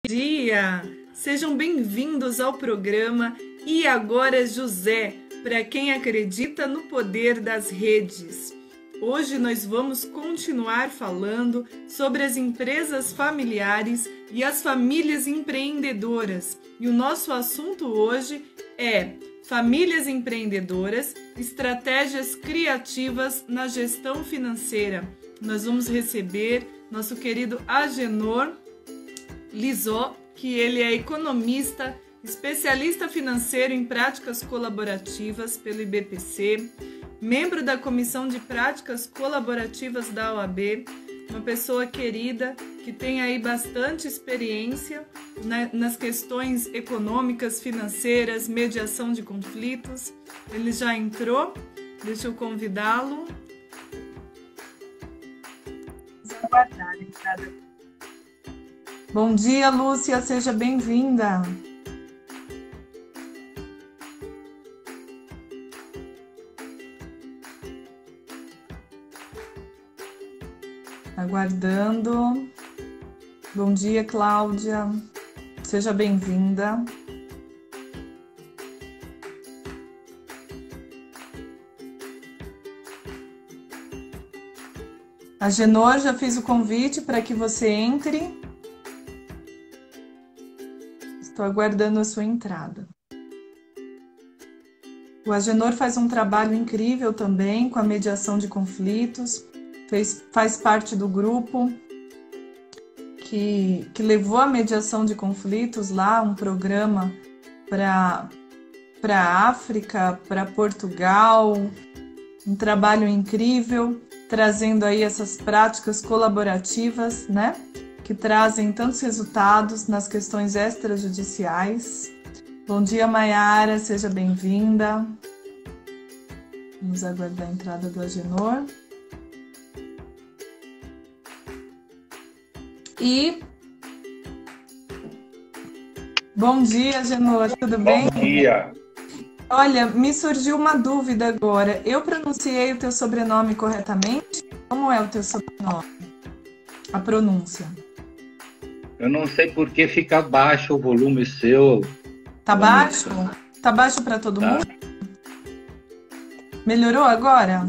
dia! Sejam bem-vindos ao programa E Agora José, para quem acredita no poder das redes. Hoje nós vamos continuar falando sobre as empresas familiares e as famílias empreendedoras. E o nosso assunto hoje é famílias empreendedoras, estratégias criativas na gestão financeira. Nós vamos receber nosso querido Agenor Lizotte, que ele é economista, especialista financeiro em práticas colaborativas pelo IBPC, membro da Comissão de Práticas Colaborativas da OAB, uma pessoa querida que tem aí bastante experiência nas questões econômicas, financeiras, mediação de conflitos. Ele já entrou, deixa eu convidá-lo. Vamos aguardar, entrada. Bom dia, Lúcia, seja bem-vinda. Aguardando. Bom dia, Cláudia, seja bem-vinda. A Genor já fez o convite para que você entre. Estou aguardando a sua entrada. O Agenor faz um trabalho incrível também com a mediação de conflitos, faz parte do grupo que levou a mediação de conflitos lá, um programa para a África, para Portugal, um trabalho incrível, trazendo aí essas práticas colaborativas, né? Que trazem tantos resultados nas questões extrajudiciais. Bom dia, Maiara, seja bem-vinda. Vamos aguardar a entrada do Agenor. E bom dia, Agenor, tudo bem? Bom dia. Olha, me surgiu uma dúvida agora. Eu pronunciei o teu sobrenome corretamente? Como é o teu sobrenome? A pronúncia. Eu não sei por que fica baixo o volume seu. Tá baixo? Tá baixo para todo mundo? Melhorou agora?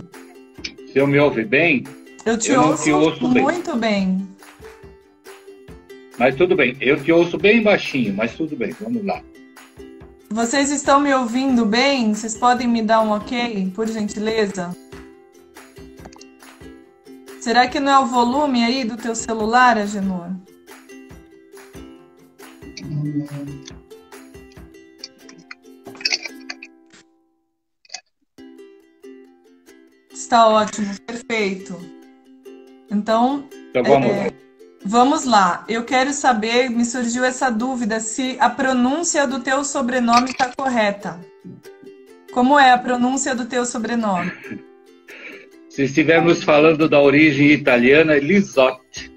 Você me ouve bem? Eu te ouço muito bem. Mas tudo bem, eu te ouço bem baixinho, mas tudo bem, vamos lá. Vocês estão me ouvindo bem? Vocês podem me dar um ok, por gentileza? Será que não é o volume aí do teu celular, Agenor? Está ótimo, perfeito. Então vamos lá. Eu quero saber, me surgiu essa dúvida, se a pronúncia do teu sobrenome está correta. Como é a pronúncia do teu sobrenome? Se estivermos falando da origem italiana, é Lizotte.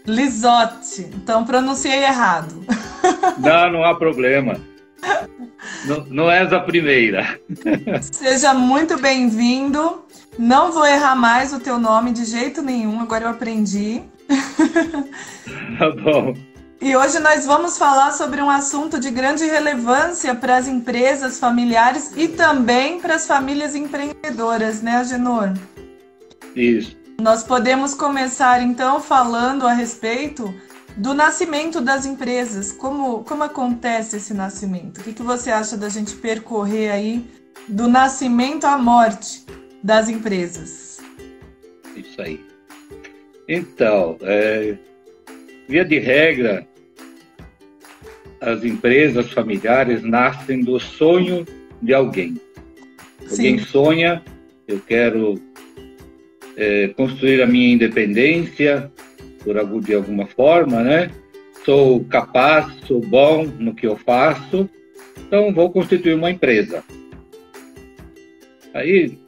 Lizotte. Então pronunciei errado. Não há problema. Não és a primeira. Seja muito bem-vindo. Não vou errar mais o teu nome de jeito nenhum, agora eu aprendi. Tá bom. E hoje nós vamos falar sobre um assunto de grande relevância para as empresas familiares e também para as famílias empreendedoras, né, Agenor? Isso. Nós podemos começar, então, falando a respeito do nascimento das empresas. Como acontece esse nascimento? O que você acha da gente percorrer aí do nascimento à morte das empresas? Isso aí. Então, via de regra, as empresas familiares nascem do sonho de alguém. Alguém sonha, eu quero construir a minha independência de alguma forma, né? Sou capaz, sou bom no que eu faço, então vou constituir uma empresa. Aí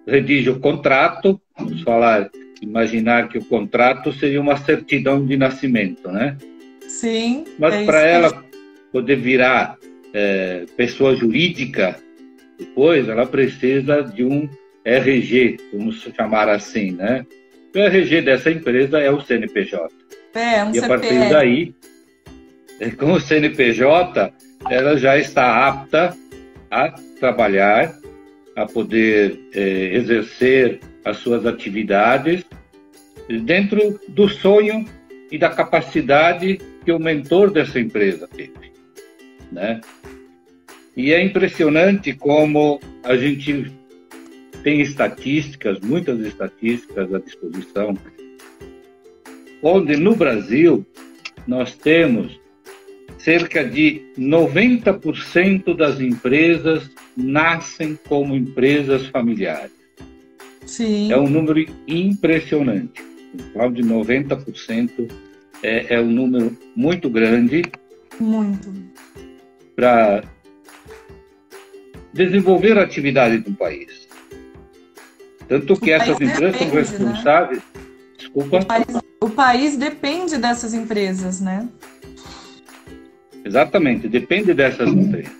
redige o contrato, vamos imaginar que o contrato seria uma certidão de nascimento, né? Sim. Mas para ela poder virar pessoa jurídica, depois ela precisa de um RG, vamos chamar assim, né? O RG dessa empresa é o CNPJ. Um e a CPF. partir daí, com o CNPJ, ela já está apta a trabalhar, a poder exercer as suas atividades dentro do sonho e da capacidade que o mentor dessa empresa teve, né? E é impressionante como a gente tem estatísticas, muitas estatísticas à disposição, onde no Brasil nós temos cerca de 90% das empresas nascem como empresas familiares. Sim. É um número impressionante. Falo de 90%, é um número muito grande. Muito. Para desenvolver a atividade do país. Tanto que essas empresas são responsáveis... Né? Desculpa. O país depende dessas empresas, né? Exatamente, depende dessas empresas.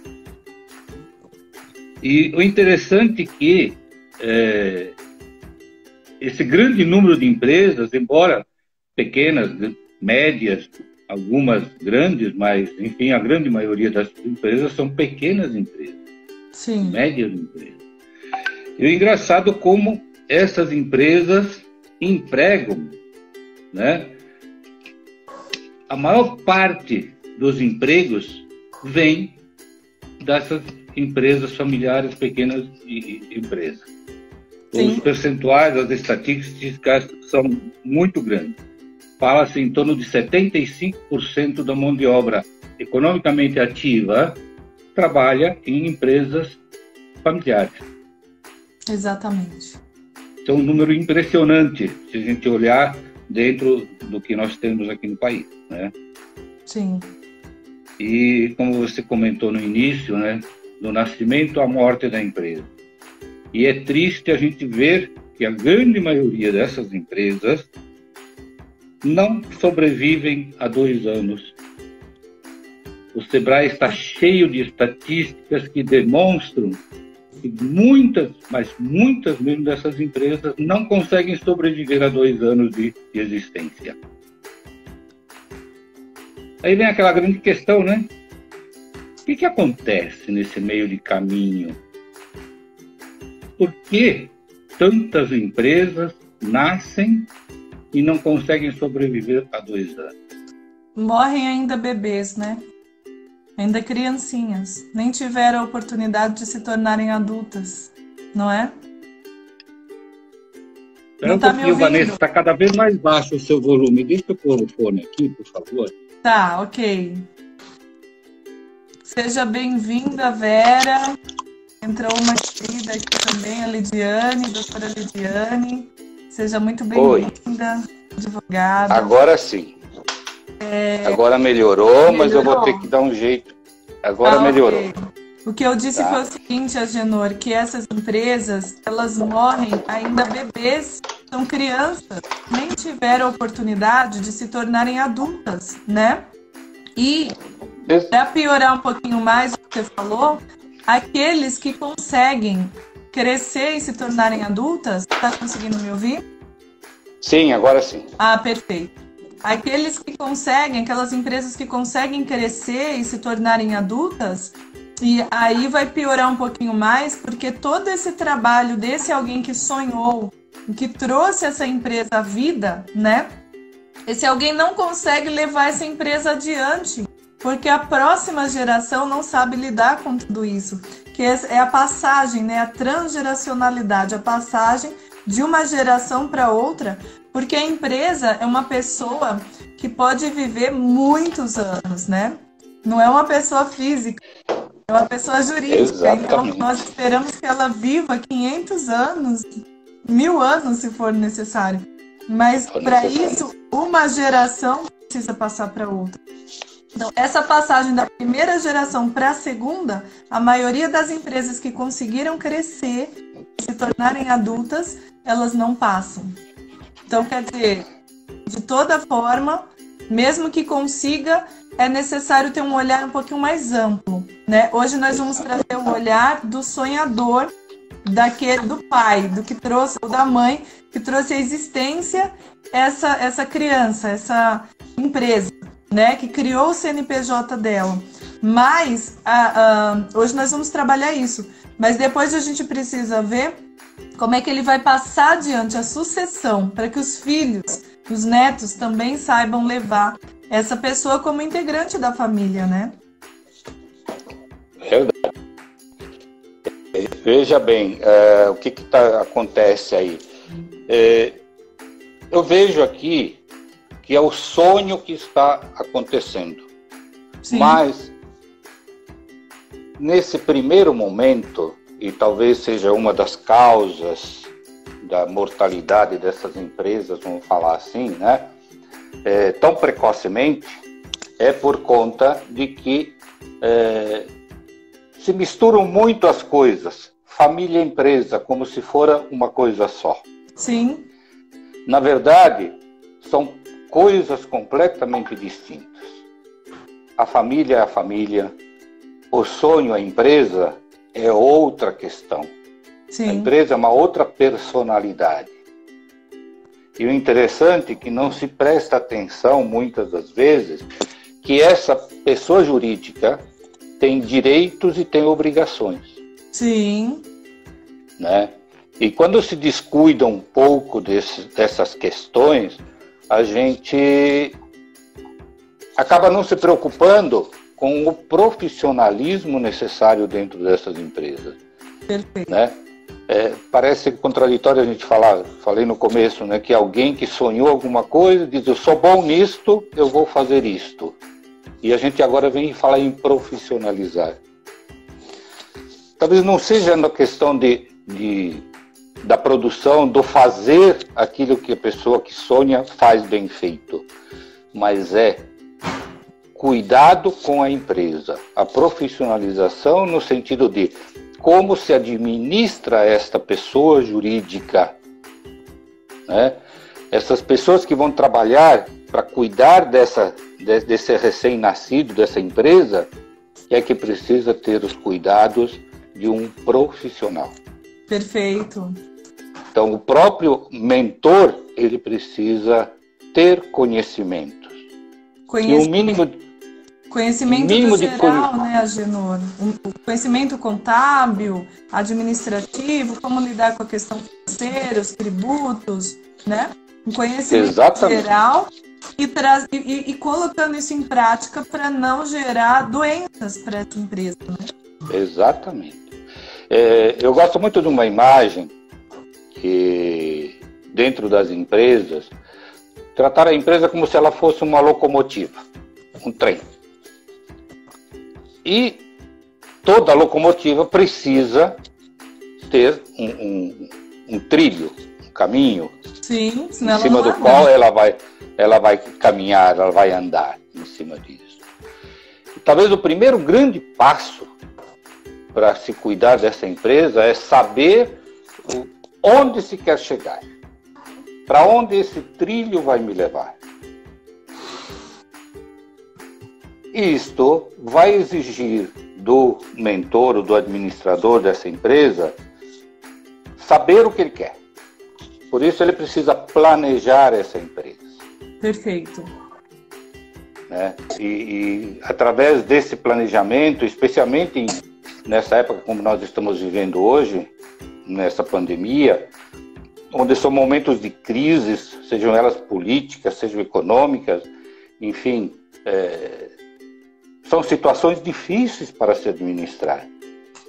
E o interessante é que esse grande número de empresas, embora pequenas, médias, algumas grandes, mas, enfim, a grande maioria das empresas são pequenas empresas. Sim. Médias empresas. E o engraçado é como essas empresas empregam, né? A maior parte dos empregos vem dessas empresas familiares, pequenas empresas. Sim. Os percentuais, as estatísticas são muito grandes. Fala-se em torno de 75% da mão de obra economicamente ativa trabalha em empresas familiares. Exatamente. É um número impressionante se a gente olhar dentro do que nós temos aqui no país, né? Sim. E como você comentou no início, né, do nascimento à morte da empresa. E é triste a gente ver que a grande maioria dessas empresas não sobrevivem a 2 anos. O Sebrae está cheio de estatísticas que demonstram que muitas, mas muitas mesmo dessas empresas não conseguem sobreviver a 2 anos de existência. Aí vem aquela grande questão, né? O que acontece nesse meio de caminho? Por que tantas empresas nascem e não conseguem sobreviver a 2 anos? Morrem ainda bebês, né? Ainda criancinhas. Nem tiveram a oportunidade de se tornarem adultas, não é? Não tá me ouvindo? Vanessa, está cada vez mais baixo o seu volume. Deixa eu pôr o fone aqui, por favor. Tá, ok. Seja bem-vinda, Vera. Entrou uma querida aqui também, a Lidiane, doutora Lidiane. Seja muito bem-vinda, advogada. Agora sim. Agora melhorou, mas eu vou ter que dar um jeito. Agora melhorou. Okay. O que eu disse foi o seguinte, Agenor, que essas empresas, elas morrem ainda bebês, são crianças, nem tiveram a oportunidade de se tornarem adultas, né? E, para piorar um pouquinho mais o que você falou, aqueles que conseguem crescer e se tornarem adultas, tá conseguindo me ouvir? Sim, agora sim. Ah, perfeito. Aqueles que conseguem, aquelas empresas que conseguem crescer e se tornarem adultas, e aí vai piorar um pouquinho mais, porque todo esse trabalho desse alguém que sonhou, que trouxe essa empresa à vida, né? Esse alguém não consegue levar essa empresa adiante, porque a próxima geração não sabe lidar com tudo isso, que é a passagem, né? A transgeracionalidade, a passagem de uma geração para outra, porque a empresa é uma pessoa que pode viver muitos anos, né? Não é uma pessoa física, é uma pessoa jurídica. Exatamente. Então, nós esperamos que ela viva 500 anos, 1000 anos, se for necessário. Mas, para isso, uma geração precisa passar para outra. Então, essa passagem da primeira geração para a segunda, a maioria das empresas que conseguiram crescer, se tornarem adultas, elas não passam. Então, quer dizer, de toda forma, mesmo que consiga, é necessário ter um olhar um pouquinho mais amplo, né? Hoje nós vamos trazer o olhar do sonhador, do pai, do que trouxe, ou da mãe, que trouxe à existência essa criança, essa empresa. né, que criou o CNPJ dela. Mas hoje nós vamos trabalhar isso. Mas depois a gente precisa ver como é que ele vai passar adiante a sucessão, para que os filhos, os netos também saibam levar essa pessoa como integrante da família, né? Verdade. Veja bem, o que acontece aí. Eu vejo aqui que é o sonho que está acontecendo. Sim. Mas, nesse primeiro momento, e talvez seja uma das causas da mortalidade dessas empresas, vamos falar assim, né? Tão precocemente, é por conta de que se misturam muito as coisas, família e empresa, como se fora uma coisa só. Sim. Na verdade, são coisas completamente distintas. A família é a família, o sonho, a empresa, é outra questão. Sim. A empresa é uma outra personalidade. E o interessante é que não se presta atenção, muitas das vezes, que essa pessoa jurídica tem direitos e tem obrigações. Sim. Né? E quando se descuida um pouco dessas questões, a gente acaba não se preocupando com o profissionalismo necessário dentro dessas empresas. Perfeito. Né? Parece contraditório a gente falei no começo, né, que alguém que sonhou alguma coisa diz, eu sou bom nisto, eu vou fazer isto. E a gente agora vem falar em profissionalizar. Talvez não seja na questão da produção, do fazer aquilo que a pessoa que sonha faz bem feito, mas cuidado com a empresa, a profissionalização no sentido de como se administra esta pessoa jurídica, né? Essas pessoas que vão trabalhar para cuidar desse recém-nascido, dessa empresa, é que precisa ter os cuidados de um profissional. Perfeito. Então, o próprio mentor, ele precisa ter conhecimentos. E o mínimo... Conhecimento do geral, né, Agenor? O conhecimento contábil, administrativo, como lidar com a questão financeira, os tributos, né? Um conhecimento geral e colocando isso em prática para não gerar doenças para essa empresa, né? Exatamente. Eu gosto muito de uma imagem que, dentro das empresas, tratar a empresa como se ela fosse uma locomotiva, um trem. E toda locomotiva precisa ter um trilho, um caminho, sim, em cima do qual ela vai caminhar, ela vai andar em cima disso. E talvez o primeiro grande passo para se cuidar dessa empresa é saber onde se quer chegar, para onde esse trilho vai me levar. Isto vai exigir do mentor, do administrador dessa empresa, saber o que ele quer. Por isso ele precisa planejar essa empresa. Perfeito. Né? E através desse planejamento, especialmente nessa época como nós estamos vivendo hoje, nessa pandemia, onde são momentos de crises, sejam elas políticas, sejam econômicas, enfim, são situações difíceis para se administrar.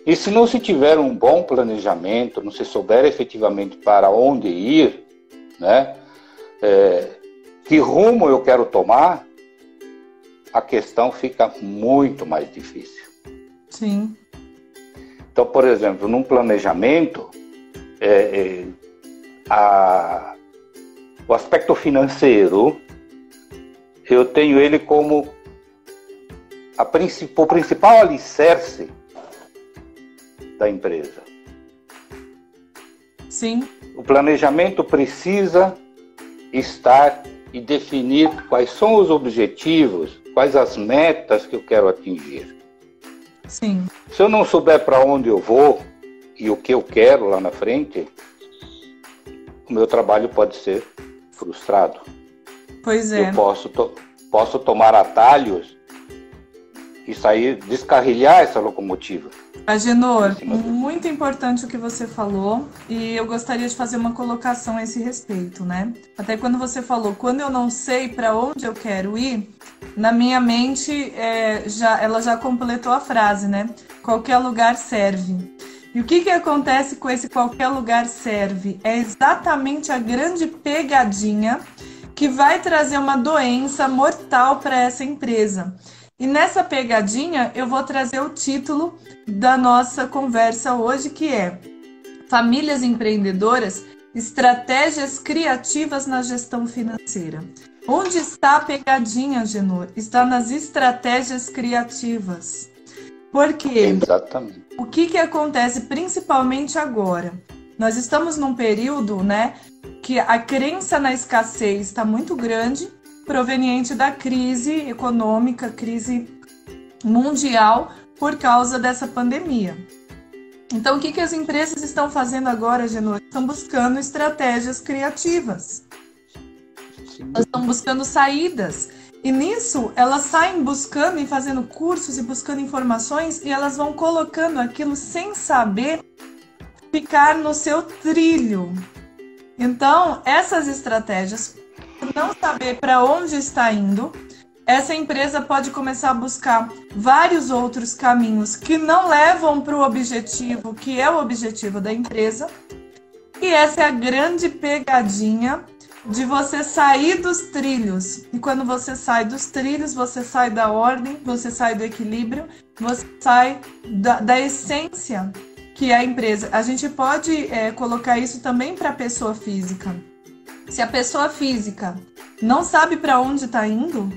E se não se tiver um bom planejamento, não se souber efetivamente para onde ir, né, que rumo eu quero tomar, a questão fica muito mais difícil. Sim. Então, por exemplo, num planejamento, o aspecto financeiro, eu tenho ele como o principal alicerce da empresa. Sim. O planejamento precisa estar e definir quais são os objetivos, quais as metas que eu quero atingir. Sim. Se eu não souber para onde eu vou e o que eu quero lá na frente, o meu trabalho pode ser frustrado. Pois é. posso tomar atalhos e sair, descarrilhar essa locomotiva. Agenor, muito importante o que você falou, e eu gostaria de fazer uma colocação a esse respeito, né? Até quando você falou, quando eu não sei para onde eu quero ir, na minha mente ela já completou a frase, né? Qualquer lugar serve. E o que acontece com esse qualquer lugar serve? É exatamente a grande pegadinha que vai trazer uma doença mortal para essa empresa. E nessa pegadinha eu vou trazer o título da nossa conversa hoje, que é Famílias Empreendedoras, Estratégias Criativas na Gestão Financeira. Onde está a pegadinha, Agenor? Está nas estratégias criativas. Porque Exatamente. O que acontece principalmente agora? Nós estamos num período, né, que a crença na escassez está muito grande, proveniente da crise econômica, crise mundial, por causa dessa pandemia. Então, o que as empresas estão fazendo agora, Agenor? Estão buscando estratégias criativas. Elas estão buscando saídas. E nisso, elas saem buscando e fazendo cursos e buscando informações e elas vão colocando aquilo sem saber ficar no seu trilho. Então, essas estratégias, por não saber para onde está indo, essa empresa pode começar a buscar vários outros caminhos que não levam para o objetivo, que é o objetivo da empresa. E essa é a grande pegadinha de você sair dos trilhos. E quando você sai dos trilhos, você sai da ordem, você sai do equilíbrio, você sai da essência que é a empresa. A gente pode colocar isso também para a pessoa física. Se a pessoa física não sabe para onde está indo,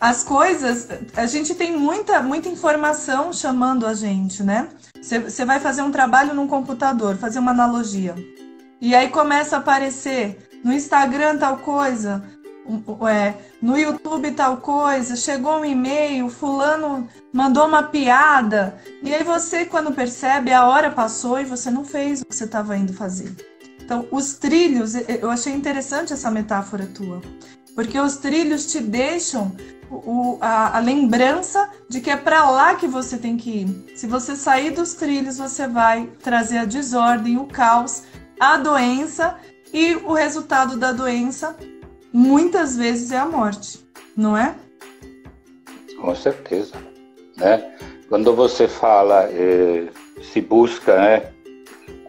as coisas, a gente tem muita informação chamando a gente, né? Você vai fazer um trabalho num computador, fazer uma analogia. E aí começa a aparecer no Instagram tal coisa, no YouTube tal coisa, chegou um e-mail, fulano mandou uma piada, e aí você, quando percebe, a hora passou e você não fez o que você estava indo fazer. Então, os trilhos, eu achei interessante essa metáfora tua, porque os trilhos te deixam a lembrança de que é para lá que você tem que ir. Se você sair dos trilhos, você vai trazer a desordem, o caos, a doença, e o resultado da doença muitas vezes é a morte, não é? Com certeza, né? Quando você fala, se busca, né,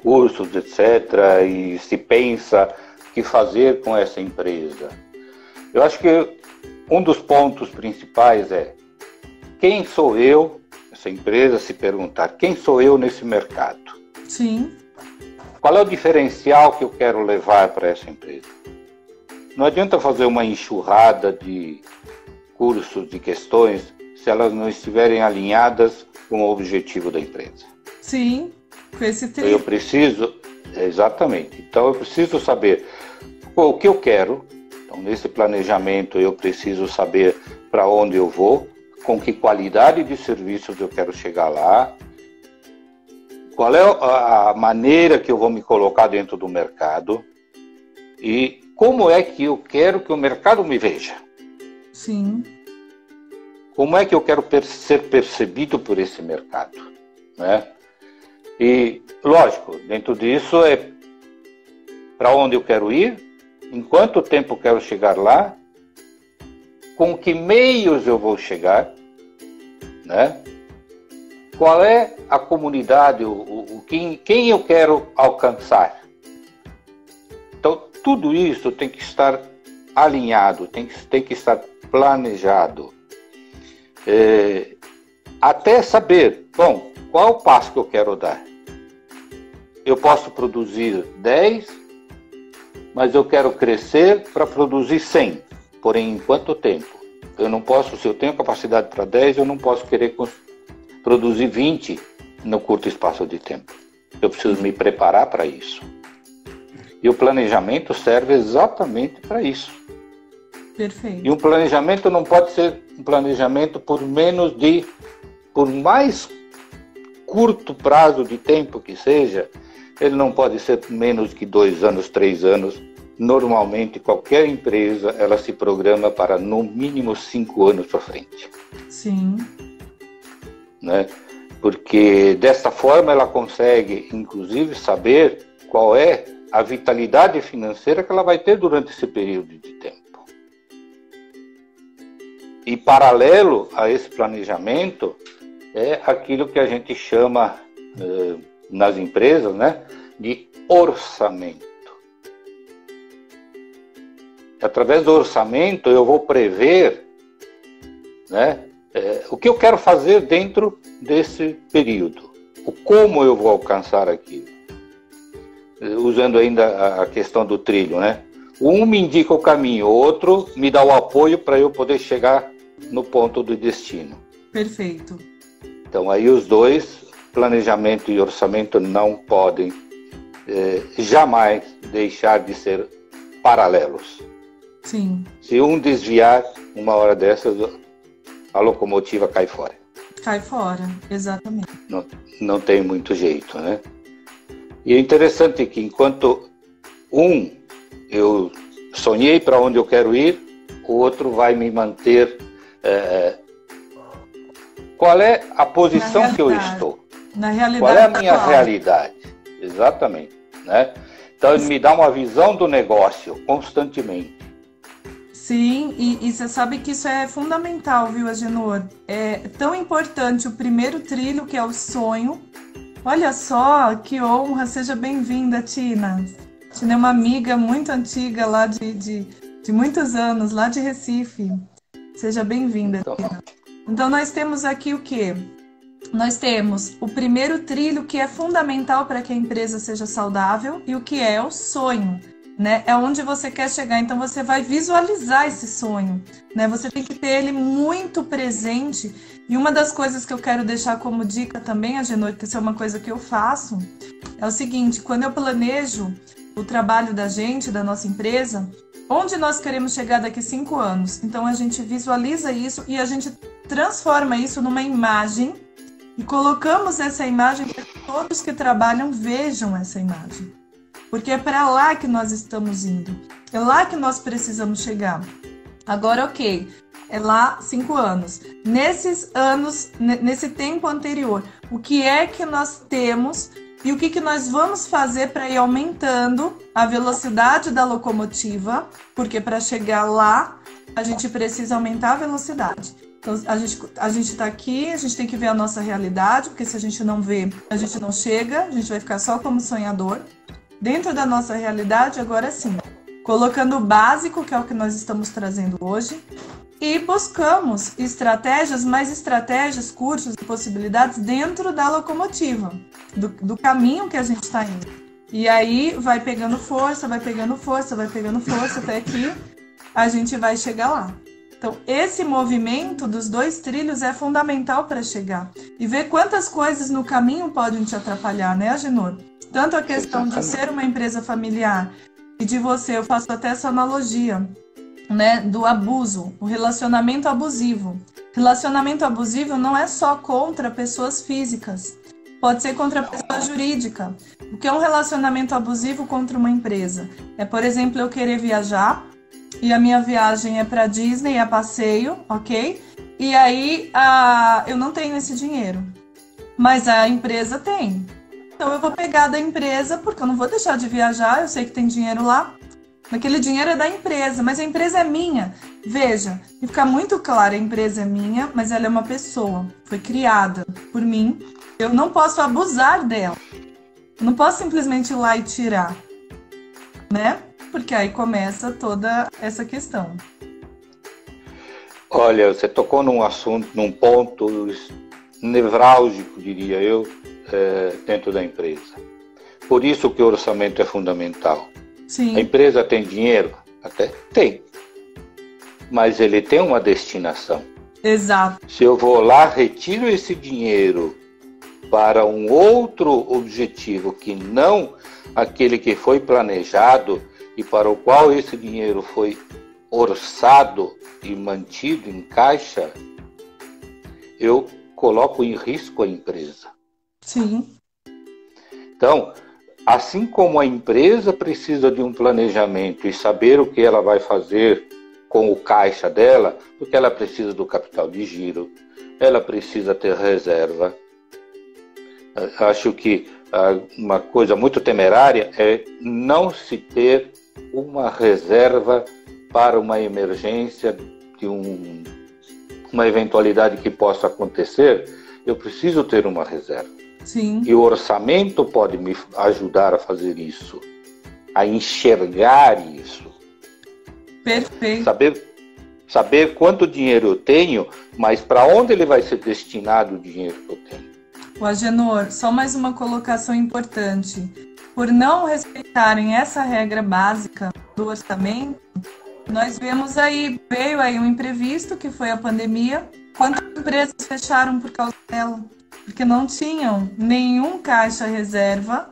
cursos, etc., e se pensa o que fazer com essa empresa, eu acho que um dos pontos principais é quem sou eu, essa empresa se perguntar, quem sou eu nesse mercado? Sim. Qual é o diferencial que eu quero levar para essa empresa? Não adianta fazer uma enxurrada de cursos, de questões, se elas não estiverem alinhadas com o objetivo da empresa. Sim, com esse trilho. Eu preciso, exatamente, então eu preciso saber o que eu quero. Então, nesse planejamento, eu preciso saber para onde eu vou, com que qualidade de serviços eu quero chegar lá, qual é a maneira que eu vou me colocar dentro do mercado e como é que eu quero que o mercado me veja. Sim. Como é que eu quero ser percebido por esse mercado, né? E, lógico, dentro disso é para onde eu quero ir, em quanto tempo eu quero chegar lá, com que meios eu vou chegar, né? Qual é a comunidade, quem eu quero alcançar. Então, tudo isso tem que estar alinhado, tem que estar planejado. Até saber, bom, qual é o passo que eu quero dar. Eu posso produzir 10, mas eu quero crescer para produzir 100. Porém, em quanto tempo? Eu não posso, se eu tenho capacidade para 10, eu não posso querer produzir 20 no curto espaço de tempo. Eu preciso me preparar para isso. E o planejamento serve exatamente para isso. Perfeito. E um planejamento não pode ser um planejamento por mais curto prazo de tempo que seja, ele não pode ser menos que 2 anos, 3 anos, normalmente, qualquer empresa, ela se programa para, no mínimo, 5 anos para frente. Sim. Né? Porque, dessa forma, ela consegue, inclusive, saber qual é a vitalidade financeira que ela vai ter durante esse período de tempo. E, paralelo a esse planejamento, é aquilo que a gente chama, nas empresas, né, de orçamento. Através do orçamento, eu vou prever, né, o que eu quero fazer dentro desse período. O como eu vou alcançar aquilo. Usando ainda a questão do trilho, né? Um me indica o caminho, o outro me dá o apoio para eu poder chegar no ponto do destino. Perfeito. Então, aí os dois, planejamento e orçamento, não podem jamais deixar de ser paralelos. Sim. Se um desviar, uma hora dessas, a locomotiva cai fora. Cai fora, exatamente. Não tem muito jeito, né? E é interessante que enquanto eu sonhei para onde eu quero ir, o outro vai me manter. Qual é a posição que eu estou? Na realidade. Qual é a minha realidade? Exatamente. Né? Então, ele me dá uma visão do negócio constantemente. Sim, e você sabe que isso é fundamental, viu, Agenor? É tão importante o primeiro trilho, que é o sonho. Olha só, que honra, seja bem-vinda, Tina. Tina é uma amiga muito antiga lá de muitos anos, lá de Recife. Seja bem-vinda, Tina. Então, nós temos aqui o quê? Nós temos o primeiro trilho, que é fundamental para que a empresa seja saudável, e o que é o sonho, né? É onde você quer chegar, então você vai visualizar esse sonho, né? Você tem que ter ele muito presente. E uma das coisas que eu quero deixar como dica também, Agenor, que isso é uma coisa que eu faço, é o seguinte: quando eu planejo o trabalho da gente, da nossa empresa, onde nós queremos chegar daqui 5 anos, então a gente visualiza isso e a gente transforma isso numa imagem e colocamos essa imagem para que todos que trabalham vejam essa imagem. Porque é para lá que nós estamos indo. É lá que nós precisamos chegar. Agora, ok, é lá 5 anos. Nesses anos, nesse tempo anterior, o que é que nós temos e o que nós vamos fazer para ir aumentando a velocidade da locomotiva? Porque para chegar lá, a gente precisa aumentar a velocidade. Então, a gente está aqui, a gente tem que ver a nossa realidade, porque se a gente não vê, a gente não chega, a gente vai ficar só como sonhador. Dentro da nossa realidade, agora sim, colocando o básico, que é o que nós estamos trazendo hoje, e buscamos estratégias, mais estratégias, cursos e possibilidades dentro da locomotiva, do caminho que a gente está indo. E aí vai pegando força, vai pegando força, vai pegando força, até que a gente vai chegar lá. Então, esse movimento dos 2 trilhos é fundamental para chegar. E ver quantas coisas no caminho podem te atrapalhar, né, Agenor? Tanto a questão de ser uma empresa familiar e de você, eu faço até essa analogia, né, do abuso, o relacionamento abusivo. Relacionamento abusivo não é só contra pessoas físicas, pode ser contra a pessoa jurídica. O que é um relacionamento abusivo contra uma empresa? É, por exemplo, eu querer viajar, e a minha viagem é para Disney, é passeio, ok? E aí eu não tenho esse dinheiro, mas a empresa tem. Então eu vou pegar da empresa, porque eu não vou deixar de viajar, eu sei que tem dinheiro lá. Aquele dinheiro é da empresa, mas a empresa é minha. Veja, e ficar muito claro, a empresa é minha, mas ela é uma pessoa, foi criada por mim. Eu não posso abusar dela. Eu não posso simplesmente ir lá e tirar, né? Porque aí começa toda essa questão. Olha, você tocou num assunto, num ponto nevrálgico, diria eu, dentro da empresa. Por isso que o orçamento é fundamental. Sim. A empresa tem dinheiro? Até tem. Mas ele tem uma destinação. Exato. Se eu vou lá, retiro esse dinheiro para um outro objetivo que não aquele que foi planejado e para o qual esse dinheiro foi orçado e mantido em caixa, eu coloco em risco a empresa. Sim. Então, assim como a empresa precisa de um planejamento e saber o que ela vai fazer com o caixa dela, porque ela precisa do capital de giro, ela precisa ter reserva. Acho que uma coisa muito temerária é não se ter uma reserva para uma emergência, de uma eventualidade que possa acontecer. Eu preciso ter uma reserva. Sim. E o orçamento pode me ajudar a fazer isso, a enxergar isso. Perfeito. Saber quanto dinheiro eu tenho, mas para onde ele vai ser destinado o dinheiro que eu tenho. O Agenor, só mais uma colocação importante. Por não respeitarem essa regra básica do orçamento, nós veio aí um imprevisto, que foi a pandemia. Quantas empresas fecharam por causa dela? Porque não tinham nenhum caixa reserva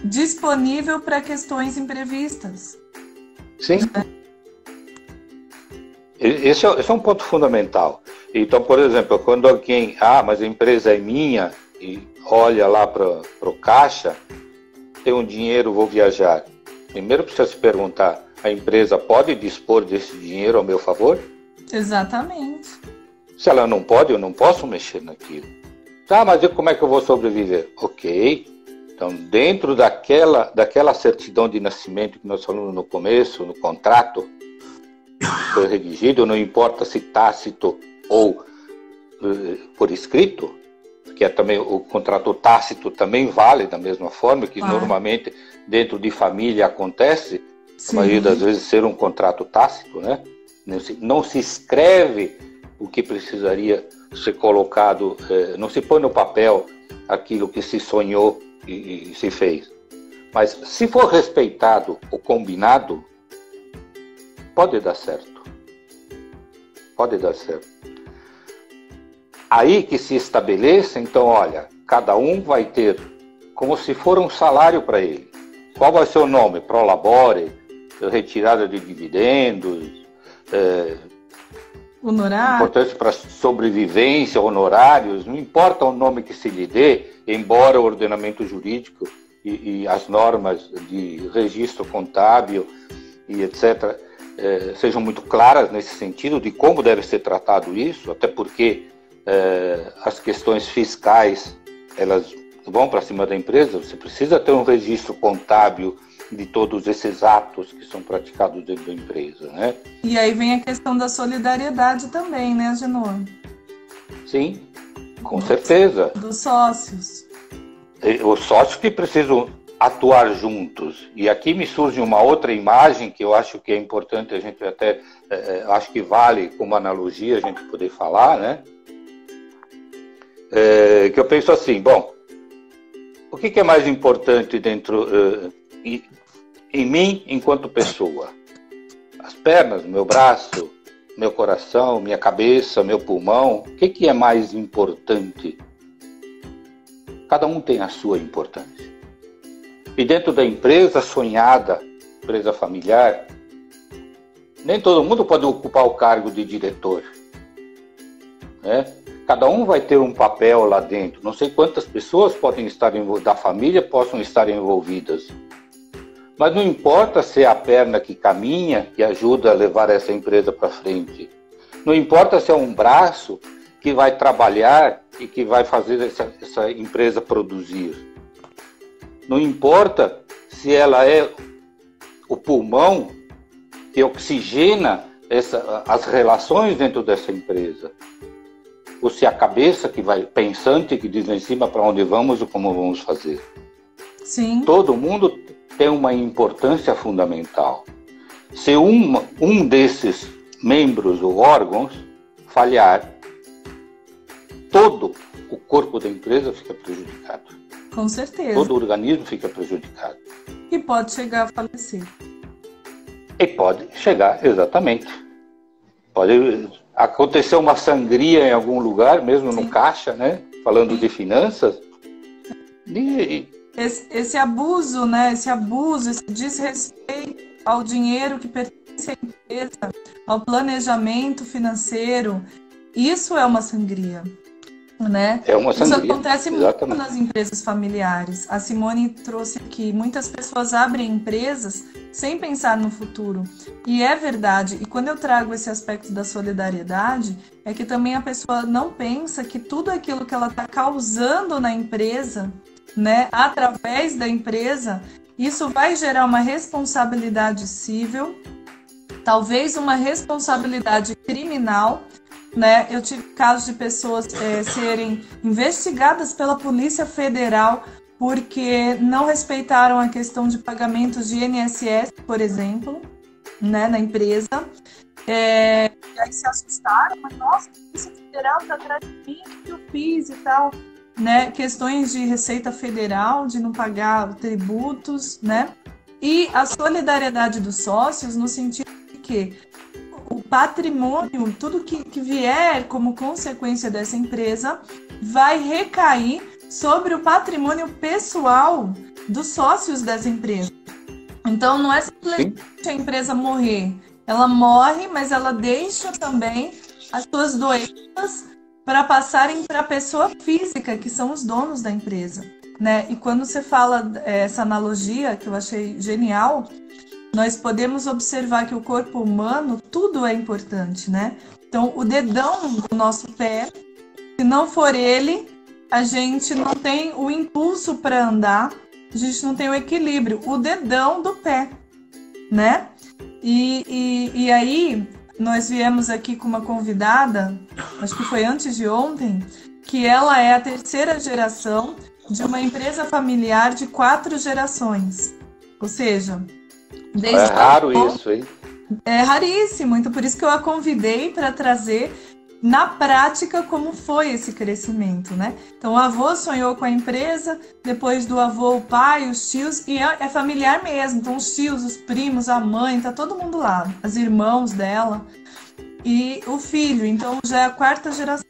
disponível para questões imprevistas. Sim. Esse é um ponto fundamental. Então, por exemplo, quando alguém, mas a empresa é minha, e olha lá para o caixa, tem um dinheiro, vou viajar. Primeiro precisa se perguntar, a empresa pode dispor desse dinheiro ao meu favor? Exatamente. Se ela não pode, eu não posso mexer naquilo. Mas como é que eu vou sobreviver? Ok. Então, dentro daquela certidão de nascimento que nós falamos no começo, no contrato, foi redigido, não importa se tácito ou por escrito, que é também o contrato tácito também vale da mesma forma, que normalmente dentro de família acontece, a maioria das vezes ser um contrato tácito, né? Não se escreve o que precisaria ser colocado, não se põe no papel aquilo que se sonhou e se fez. Mas se for respeitado o combinado, pode dar certo. Pode dar certo. Aí que se estabeleça, então, olha, cada um vai ter como se for um salário para ele. Qual vai ser o nome? Prolabore, retirada de dividendos, honorário, importante para sobrevivência, honorários, não importa o nome que se lhe dê, embora o ordenamento jurídico e as normas de registro contábil e etc. Sejam muito claras nesse sentido de como deve ser tratado isso, até porque as questões fiscais, elas vão para cima da empresa, você precisa ter um registro contábil de todos esses atos que são praticados dentro da empresa, né? E aí vem a questão da solidariedade também, né, Agenor? Sim, com certeza. Dos sócios. Os sócios que precisam atuar juntos. E aqui me surge uma outra imagem que eu acho que é importante a gente até, acho que vale como analogia a gente poder falar, né? Que eu penso assim, bom, o que é mais importante dentro em mim enquanto pessoa? As pernas, meu braço, meu coração, minha cabeça, meu pulmão, o que é mais importante? Cada um tem a sua importância. E dentro da empresa sonhada, empresa familiar, nem todo mundo pode ocupar o cargo de diretor, né? Cada um vai ter um papel lá dentro. Não sei quantas pessoas podem estar da família possam estar envolvidas. Mas não importa se é a perna que caminha, que ajuda a levar essa empresa para frente. Não importa se é um braço que vai trabalhar e que vai fazer essa empresa produzir. Não importa se ela é o pulmão que oxigena as relações dentro dessa empresa. Ou se é a cabeça que vai pensante, que diz lá em cima para onde vamos e como vamos fazer. Sim. Todo mundo tem uma importância fundamental. Se um desses membros ou órgãos falhar, todo o corpo da empresa fica prejudicado. Com certeza. Todo o organismo fica prejudicado. E pode chegar a falecer. E pode chegar, exatamente. Pode acontecer uma sangria em algum lugar, mesmo no caixa, né? Falando de finanças. Esse abuso, né? Esse desrespeito ao dinheiro que pertence à empresa, ao planejamento financeiro, isso é uma sangria. né? É uma sangria. Isso acontece Exatamente. muito nas empresas familiares. A Simone trouxe aqui, muitas pessoas abrem empresas sem pensar no futuro. E é verdade. E quando eu trago esse aspecto da solidariedade, é que também a pessoa não pensa que tudo aquilo que ela está causando na empresa, né, através da empresa, isso vai gerar uma responsabilidade civil, talvez uma responsabilidade criminal, né? Eu tive casos de pessoas serem investigadas pela Polícia Federal porque não respeitaram a questão de pagamentos de INSS, por exemplo, né, na empresa. E aí se assustaram, mas nossa, a Polícia Federal está atrás de mim, o que eu fiz e tal. Né? Questões de Receita Federal, de não pagar tributos, né? E a solidariedade dos sócios no sentido de que o patrimônio, tudo que vier como consequência dessa empresa, vai recair sobre o patrimônio pessoal dos sócios dessa empresa. Então, não é simplesmente a empresa morrer. Ela morre, mas ela deixa também as suas doenças para passarem para a pessoa física, que são os donos da empresa, né? E quando você fala essa analogia, que eu achei genial, nós podemos observar que o corpo humano, tudo é importante, né? Então, o dedão do nosso pé, se não for ele, a gente não tem o impulso para andar, a gente não tem o equilíbrio, o dedão do pé, né? E aí, nós viemos aqui com uma convidada, acho que foi antes de ontem, que ela é a terceira geração de uma empresa familiar de 4 gerações. Ou seja, desde raro isso, hein? É raríssimo, então por isso que eu a convidei para trazer na prática como foi esse crescimento, né? Então o avô sonhou com a empresa, depois do avô o pai, os tios, e é familiar mesmo, então os tios, os primos, a mãe, tá todo mundo lá, as irmãos dela e o filho, então já é a 4ª geração.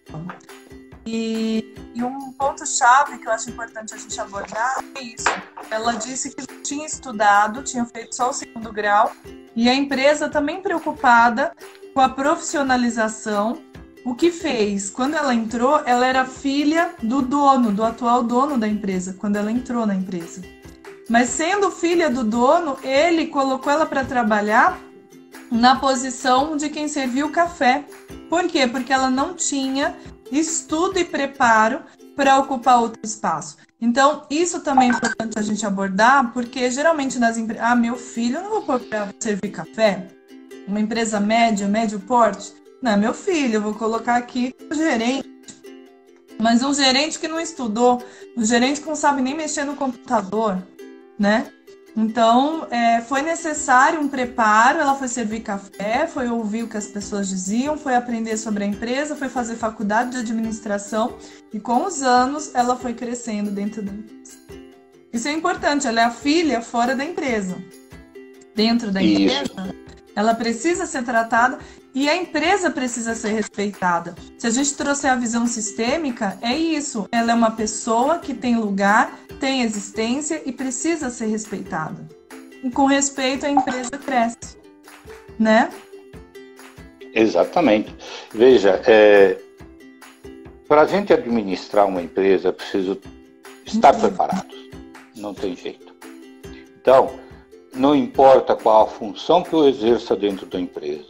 E um ponto-chave que eu acho importante a gente abordar é isso. Ela disse que tinha estudado, tinha feito só o 2º grau, e a empresa também preocupada com a profissionalização. O que fez? Quando ela entrou, ela era filha do dono, do atual dono da empresa, quando ela entrou na empresa. Mas sendo filha do dono, ele colocou ela para trabalhar na posição de quem serviu o café. Por quê? Porque ela não tinha estudo e preparo para ocupar outro espaço. Então, isso também é importante a gente abordar, porque geralmente nas empresas... meu filho, eu não vou pôr para servir café? Uma empresa médio porte? Não, meu filho, eu vou colocar aqui o gerente. Mas um gerente que não estudou, um gerente que não sabe nem mexer no computador, né? Então, foi necessário um preparo, ela foi servir café, foi ouvir o que as pessoas diziam, foi aprender sobre a empresa, foi fazer faculdade de administração e com os anos ela foi crescendo dentro da empresa. Isso é importante, ela é a filha fora da empresa. Dentro da empresa, ela precisa ser tratada e a empresa precisa ser respeitada. Se a gente trouxer a visão sistêmica, é isso. Ela é uma pessoa que tem lugar, tem existência e precisa ser respeitada. E com respeito, a empresa cresce, né? Exatamente. Veja, para a gente administrar uma empresa, é preciso estar preparado. Não tem jeito. Então, não importa qual a função que eu exerça dentro da empresa.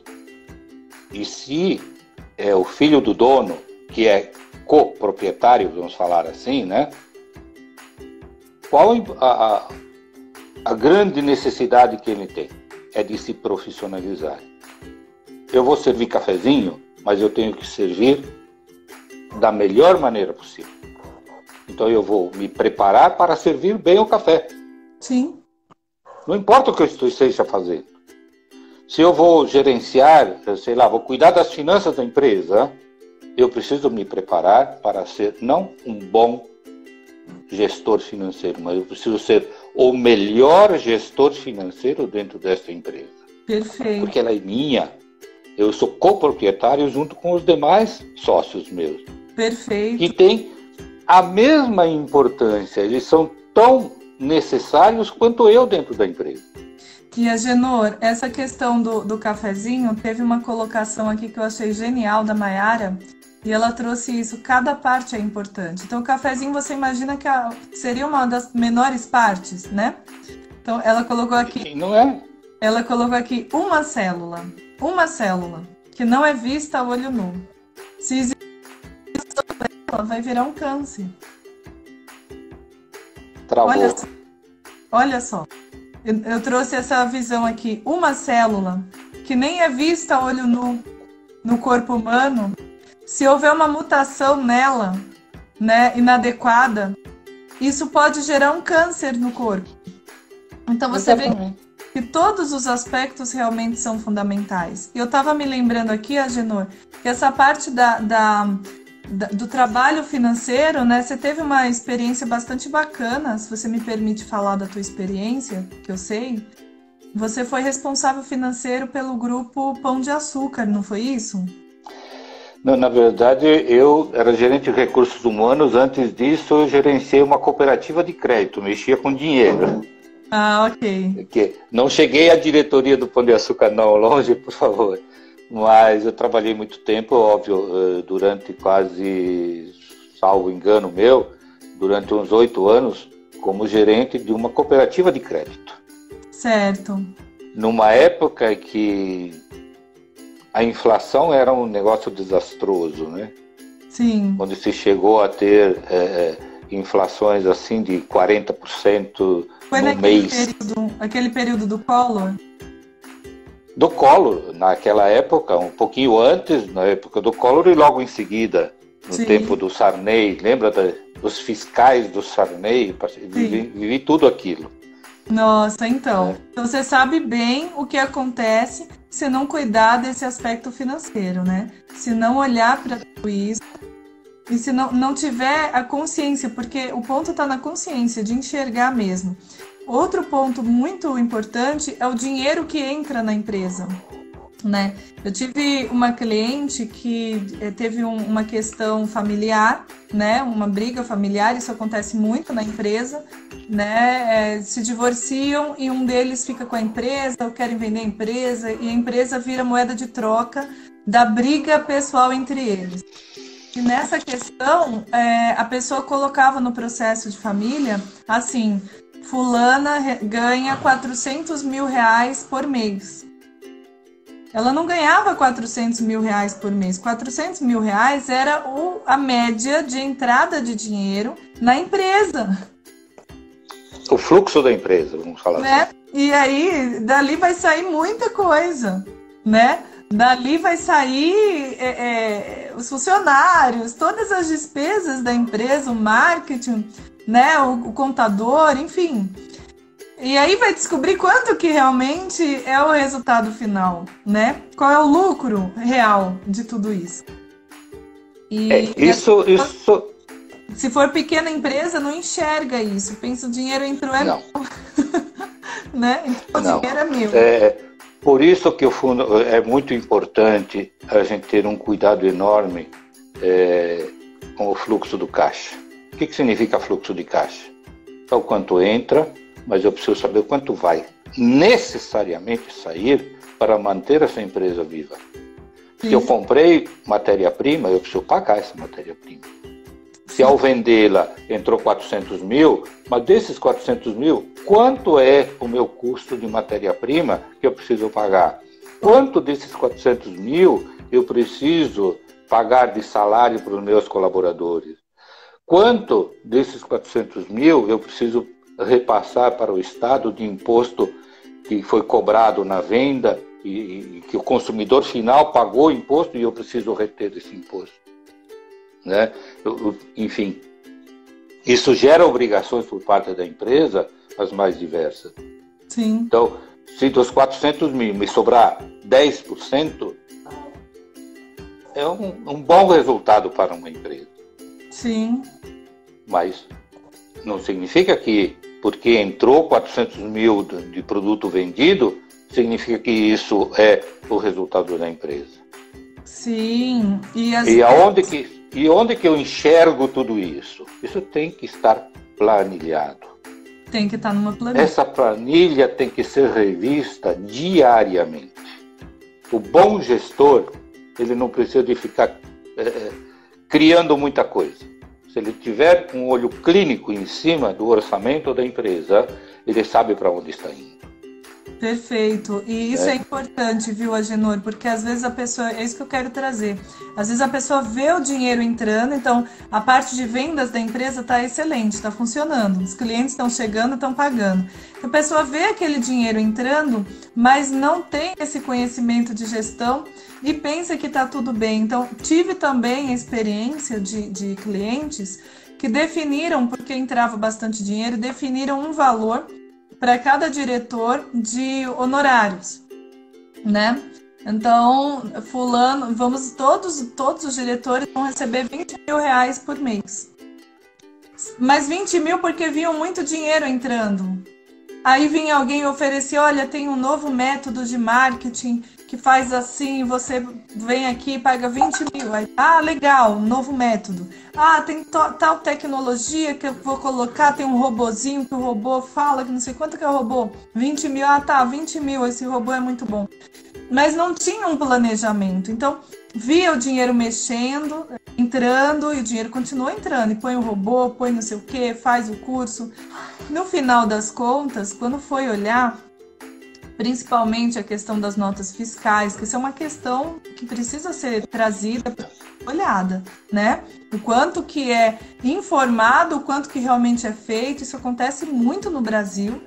E se é o filho do dono, que é coproprietário, vamos falar assim, né? Qual a grande necessidade que ele tem? É de se profissionalizar. Eu vou servir cafezinho, mas eu tenho que servir da melhor maneira possível. Então eu vou me preparar para servir bem o café. Sim. Não importa o que eu esteja fazendo. Se eu vou gerenciar, sei lá, vou cuidar das finanças da empresa, eu preciso me preparar para ser não um bom gestor financeiro, mas eu preciso ser o melhor gestor financeiro dentro dessa empresa. Perfeito. Porque ela é minha. Eu sou coproprietário junto com os demais sócios meus. Perfeito. Que tem a mesma importância. Eles são tão necessários quanto eu dentro da empresa. E Agenor, essa questão do cafezinho, teve uma colocação aqui que eu achei genial da Mayara, E ela trouxe isso, cada parte é importante. Então, o cafezinho, você imagina que seria uma das menores partes, né? Então, ela colocou aqui, Não é? ela colocou aqui uma célula, que não é vista a olho nu. Se existe, ela vai virar um câncer. Travou. Olha só. Eu trouxe essa visão aqui, uma célula que nem é vista a olho nu no corpo humano. Se houver uma mutação nela, né, inadequada, isso pode gerar um câncer no corpo. Então você vê que todos os aspectos realmente são fundamentais. E eu estava me lembrando aqui, Agenor, que essa parte do trabalho financeiro, né, você teve uma experiência bastante bacana, se você me permite falar da tua experiência, que eu sei. Você foi responsável financeiro pelo grupo Pão de Açúcar, não foi isso? Não, na verdade, eu era gerente de recursos humanos. Antes disso, eu gerenciei uma cooperativa de crédito, mexia com dinheiro. Ah, ok. Que não cheguei à diretoria do Pão de Açúcar, não, longe, por favor. Mas eu trabalhei muito tempo, óbvio, durante quase, salvo engano meu, durante uns 8 anos, como gerente de uma cooperativa de crédito. Certo. Numa época que a inflação era um negócio desastroso, né? Sim. Onde se chegou a ter inflações assim de 40% foi no mês. Aquele período do Collor? Do Collor, naquela época, um pouquinho antes, na época do Collor, e logo em seguida, no Sim. tempo do Sarney. Lembra dos fiscais do Sarney? Vivi tudo aquilo. Nossa, então. Então você sabe bem o que acontece se não cuidar desse aspecto financeiro, né? Se não olhar para tudo isso e se não tiver a consciência, porque o ponto está na consciência, de enxergar mesmo. Outro ponto muito importante é o dinheiro que entra na empresa, né? Eu tive uma cliente que teve uma questão familiar, né? Uma briga familiar, isso acontece muito na empresa, né? Se divorciam e um deles fica com a empresa, ou querem vender a empresa, e a empresa vira moeda de troca da briga pessoal entre eles. E nessa questão, a pessoa colocava no processo de família, assim, fulana ganha 400 mil reais por mês. Ela não ganhava 400 mil reais por mês. 400 mil reais era a média de entrada de dinheiro na empresa. O fluxo da empresa, vamos falar assim. E aí, dali vai sair muita coisa, né? Dali vai sair os funcionários, todas as despesas da empresa, o marketing, né? O contador, enfim. E aí vai descobrir quanto que realmente é o resultado final, né? Qual é o lucro real de tudo isso. Isso... Se for pequena empresa, não enxerga isso. Pensa, o dinheiro entrou, é meu. Né? Então, o dinheiro é meu. Por isso que é muito importante a gente ter um cuidado enorme com o fluxo do caixa. O que significa fluxo de caixa? É o quanto entra, mas eu preciso saber o quanto vai necessariamente sair para manter essa empresa viva. Se eu comprei matéria-prima, eu preciso pagar essa matéria-prima. Se ao vendê-la entrou 400 mil, mas desses 400 mil, quanto é o meu custo de matéria-prima que eu preciso pagar? Quanto desses 400 mil eu preciso pagar de salário para os meus colaboradores? Quanto desses 400 mil eu preciso repassar para o Estado de imposto que foi cobrado na venda e que o consumidor final pagou o imposto e eu preciso reter esse imposto? Né? Enfim, isso gera obrigações por parte da empresa, as mais diversas. Sim. Então, se dos 400 mil me sobrar 10%, é um bom resultado para uma empresa. Sim. Mas não significa que, porque entrou 400 mil de produto vendido, significa que isso é o resultado da empresa. Sim. E onde que eu enxergo tudo isso? Isso tem que estar planilhado. Tem que estar numa planilha. Essa planilha tem que ser revista diariamente. O bom gestor, ele não precisa de ficar criando muita coisa. Se ele tiver um olho clínico em cima do orçamento da empresa, ele sabe para onde está indo. Perfeito. E isso é importante, viu, Agenor? Porque às vezes a pessoa, é isso que eu quero trazer. Às vezes a pessoa vê o dinheiro entrando, então a parte de vendas da empresa está excelente, está funcionando. Os clientes estão chegando, estão pagando. Então, a pessoa vê aquele dinheiro entrando, mas não tem esse conhecimento de gestão e pensa que está tudo bem. Então, tive também a experiência de clientes que definiram, porque entrava bastante dinheiro, definiram um valor para cada diretor de honorários, né? Então, fulano, todos os diretores vão receber 20 mil reais por mês. Mas 20 mil porque viam muito dinheiro entrando. Aí vinha alguém e oferecia, olha, tem um novo método de marketing que faz assim, você vem aqui e paga 20 mil. Aí, legal, um novo método. Tem tal tecnologia que eu vou colocar, tem um robozinho que o robô fala, que não sei quanto que é o robô. 20 mil, 20 mil, esse robô é muito bom. Mas não tinha um planejamento. Então, via o dinheiro mexendo, entrando, e o dinheiro continua entrando. E põe o robô, põe não sei o que, faz o curso. No final das contas, quando foi olhar, principalmente a questão das notas fiscais, que isso é uma questão que precisa ser trazida, olhada, né? O quanto que é informado, o quanto que realmente é feito, isso acontece muito no Brasil.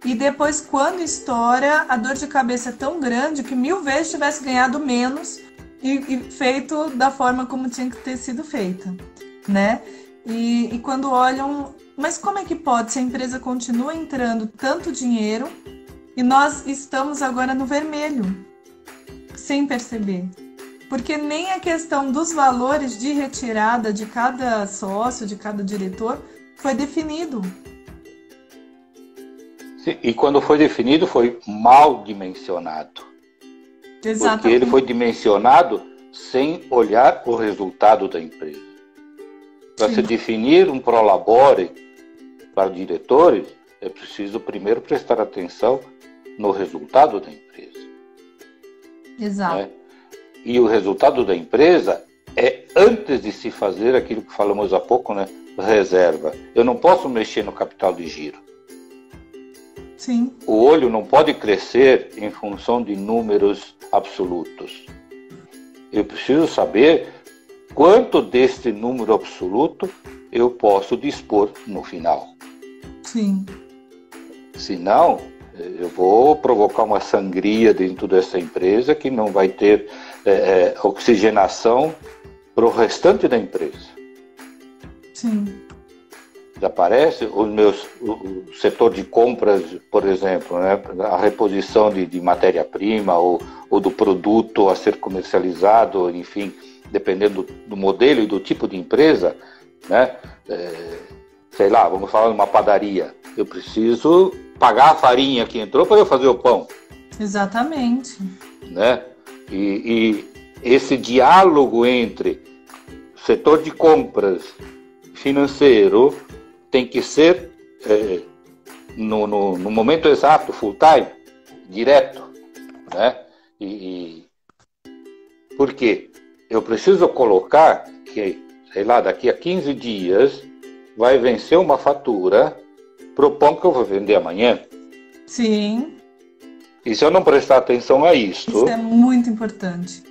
E depois, quando estoura, a dor de cabeça é tão grande que 1000 vezes tivesse ganhado menos e feito da forma como tinha que ter sido feita, né? E quando olham, mas como é que pode se a empresa continua entrando tanto dinheiro e nós estamos agora no vermelho, sem perceber? Porque nem a questão dos valores de retirada de cada sócio, de cada diretor, foi definido. Sim, e quando foi definido, foi mal dimensionado. Exatamente. Porque ele foi dimensionado sem olhar o resultado da empresa. Para se definir um prolabore para diretores, é preciso primeiro prestar atenção no resultado da empresa. Exato. Né? E o resultado da empresa é antes de se fazer aquilo que falamos há pouco, né? Reserva. Eu não posso mexer no capital de giro. Sim. O olho não pode crescer em função de números absolutos. Eu preciso saber quanto deste número absoluto eu posso dispor no final. Sim. Senão, eu vou provocar uma sangria dentro dessa empresa que não vai ter oxigenação para o restante da empresa. Sim. Desaparece o setor de compras, por exemplo, né? A reposição de matéria-prima ou do produto a ser comercializado, enfim, dependendo do modelo e do tipo de empresa, né? Sei lá, vamos falar de uma padaria. Eu preciso pagar a farinha que entrou para eu fazer o pão. Exatamente. Né? E esse diálogo entre setor de compras financeiro tem que ser no momento exato, full time, direto, né? Por quê? Eu preciso colocar que, sei lá, daqui a 15 dias vai vencer uma fatura pro pão que eu vou vender amanhã. Sim. E se eu não prestar atenção a isto... Isso é muito importante.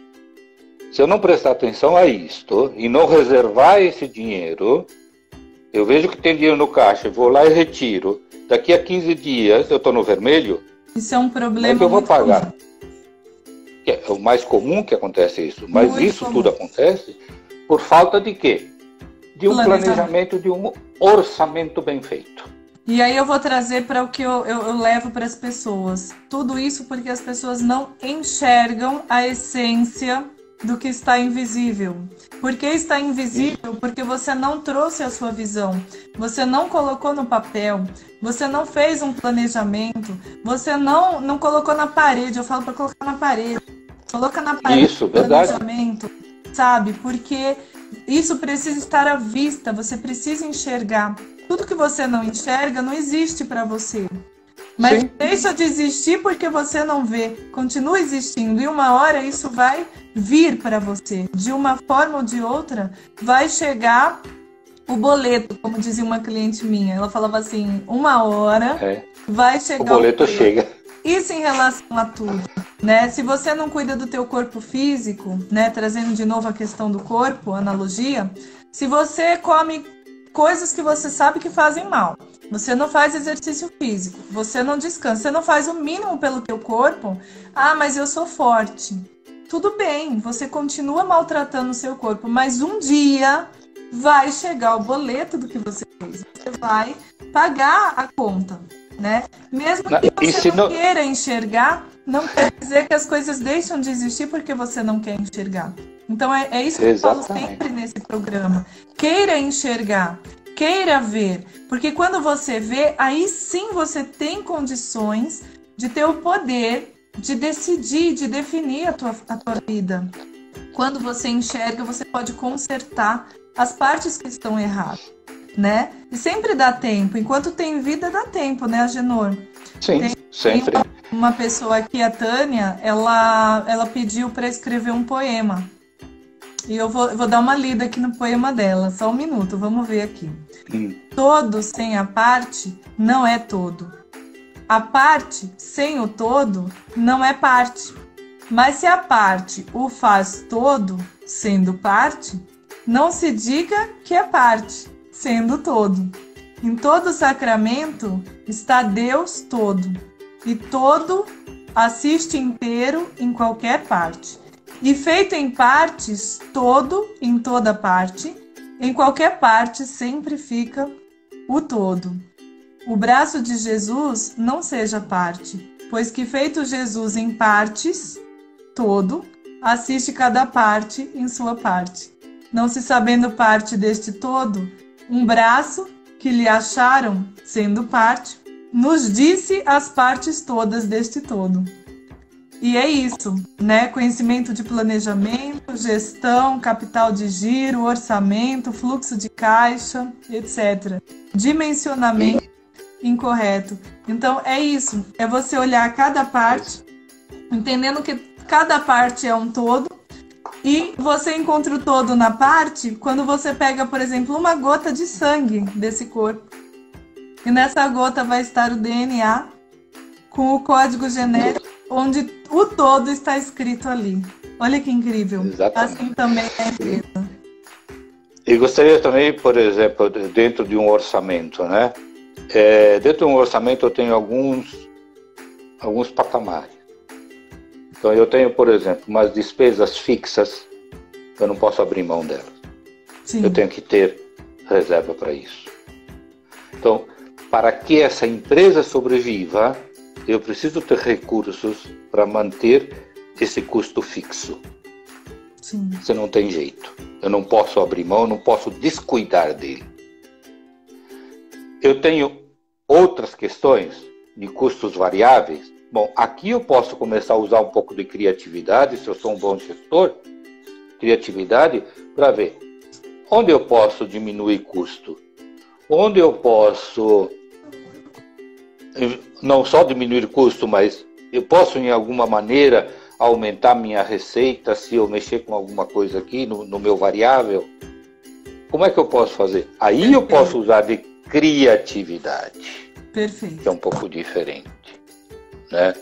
Se eu não prestar atenção a isto e não reservar esse dinheiro, eu vejo que tem dinheiro no caixa, eu vou lá e retiro. Daqui a 15 dias eu estou no vermelho. Isso é um problema. Como é que eu vou pagar? Comum. É o mais comum que acontece isso. Mas Muito isso comum. tudo acontece por falta de quê? De um planejamento, de um orçamento bem feito. E aí eu vou trazer para o que eu levo para as pessoas. Tudo isso porque as pessoas não enxergam a essência do que está invisível. Por que está invisível? Porque você não trouxe a sua visão, você não colocou no papel, você não fez um planejamento, você não colocou na parede. Eu falo para colocar na parede. Coloca na parede. Isso, verdade. Planejamento, sabe? Porque isso precisa estar à vista, você precisa enxergar. Tudo que você não enxerga não existe para você. Mas Sim. deixa de existir porque você não vê. Continua existindo. E uma hora isso vai vir para você. De uma forma ou de outra, vai chegar o boleto, como dizia uma cliente minha. Ela falava assim, uma hora vai chegar o boleto. Chega. Isso em relação a tudo, né? Se você não cuida do teu corpo físico, né? Trazendo de novo a questão do corpo, analogia. Se você come coisas que você sabe que fazem mal, você não faz exercício físico, você não descansa, você não faz o mínimo pelo teu corpo, mas eu sou forte. Tudo bem, você continua maltratando o seu corpo, mas um dia vai chegar o boleto do que você fez. Você vai pagar a conta, né? Mesmo que você não queira enxergar, não quer dizer que as coisas deixam de existir porque você não quer enxergar. Então é isso que eu falo sempre nesse programa. Queira enxergar, queira ver, porque quando você vê, aí sim você tem condições de ter o poder de decidir, de definir a tua vida. Quando você enxerga, você pode consertar as partes que estão erradas, né? E sempre dá tempo. Enquanto tem vida, dá tempo, né, Agenor? Sim, sempre. Tem uma pessoa aqui, a Tânia, ela pediu para escrever um poema. E eu vou dar uma lida aqui no poema dela. Só um minuto, vamos ver aqui. Todo sem a parte não é todo. A parte sem o todo não é parte. Mas se a parte o faz todo, sendo parte, não se diga que é parte, sendo todo. Em todo sacramento está Deus todo, e todo assiste inteiro em qualquer parte. E feito em partes, todo em toda parte, em qualquer parte sempre fica o todo. O braço de Jesus não seja parte, pois que feito Jesus em partes, todo, assiste cada parte em sua parte. Não se sabendo parte deste todo, um braço que lhe acharam, sendo parte, nos disse as partes todas deste todo. E é isso, né? Conhecimento de planejamento, gestão, capital de giro, orçamento, fluxo de caixa, etc. Dimensionamento incorreto. Então é isso, é você olhar cada parte, entendendo que cada parte é um todo, e você encontra o todo na parte quando você pega, por exemplo, uma gota de sangue desse corpo. E nessa gota vai estar o DNA com o código genético, onde o todo está escrito ali. Olha que incrível. Exatamente. Assim também é a empresa. E gostaria também, por exemplo, dentro de um orçamento, né? Dentro de um orçamento eu tenho alguns patamares. Então eu tenho, por exemplo, umas despesas fixas, eu não posso abrir mão delas. Sim. Eu tenho que ter reserva para isso. Então, para que essa empresa sobreviva, eu preciso ter recursos para manter esse custo fixo. Sim. Você não tem jeito. Eu não posso abrir mão, eu não posso descuidar dele. Eu tenho outras questões de custos variáveis. Bom, aqui eu posso começar a usar um pouco de criatividade, se eu sou um bom gestor, criatividade, para ver onde eu posso diminuir custo, onde eu posso não só diminuir custo, mas eu posso em alguma maneira aumentar minha receita se eu mexer com alguma coisa aqui no meu variável. Como é que eu posso fazer? Aí eu posso usar de criatividade. Perfeito. Que é um pouco diferente, né?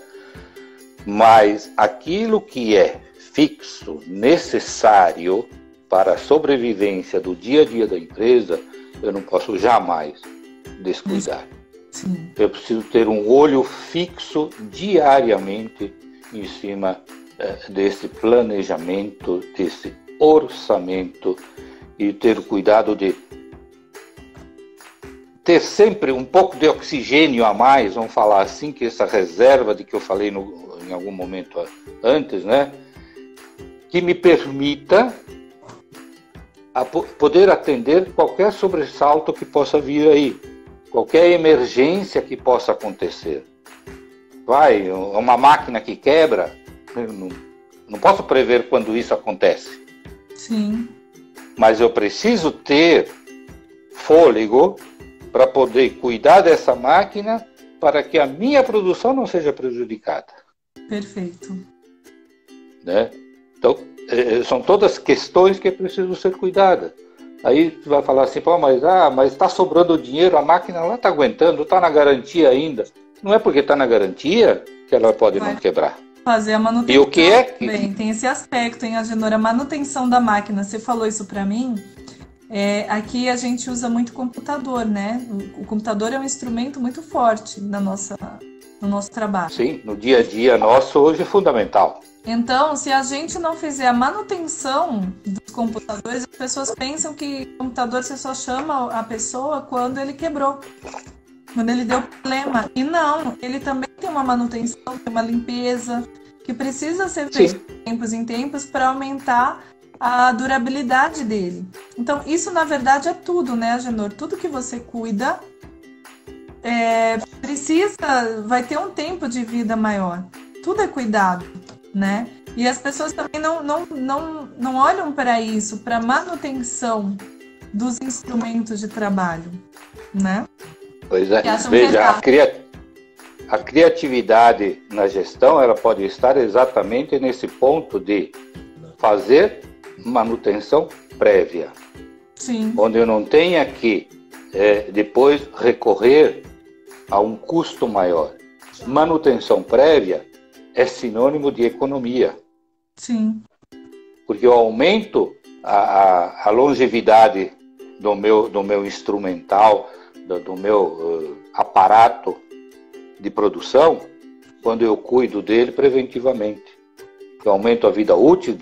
Mas aquilo que é fixo, necessário para a sobrevivência do dia a dia da empresa, eu não posso jamais descuidar. Sim. Eu preciso ter um olho fixo diariamente em cima desse planejamento, desse orçamento, e ter o cuidado de ter sempre um pouco de oxigênio a mais, vamos falar assim, que essa reserva de que eu falei em algum momento antes, né? Que me permita poder atender qualquer sobressalto que possa vir aí, qualquer emergência que possa acontecer. Uma máquina que quebra, eu não posso prever quando isso acontece. Sim. Mas eu preciso ter fôlego para poder cuidar dessa máquina, para que a minha produção não seja prejudicada. Perfeito. Né? Então, são todas questões que precisam ser cuidadas. Aí você vai falar assim, pô, mas está sobrando dinheiro, a máquina lá está aguentando, está na garantia ainda. Não é porque está na garantia que ela pode não quebrar. Fazer a manutenção. E o que é? Bem, tem esse aspecto, hein, Agenor? A manutenção da máquina, você falou isso para mim. Aqui a gente usa muito computador, né? O computador é um instrumento muito forte no nosso trabalho. Sim, no dia a dia nosso hoje é fundamental. Então, se a gente não fizer a manutenção dos computadores, as pessoas pensam que o computador você só chama a pessoa quando ele quebrou, quando ele deu problema. E não, ele também tem uma manutenção, tem uma limpeza, que precisa ser feita de tempos em tempos para aumentar a durabilidade dele. Então, isso na verdade é tudo, né, Agenor? Tudo que você cuida vai ter um tempo de vida maior. Tudo é cuidado, né? E as pessoas também não olham para isso, para manutenção dos instrumentos de trabalho, né? Pois é, veja, a criatividade na gestão, ela pode estar exatamente nesse ponto de fazer manutenção prévia. Sim. Onde eu não tenha que depois recorrer a um custo maior. Manutenção prévia é sinônimo de economia. Sim. Porque eu aumento a longevidade do meu instrumental, do meu aparato de produção, quando eu cuido dele preventivamente. Eu aumento a vida útil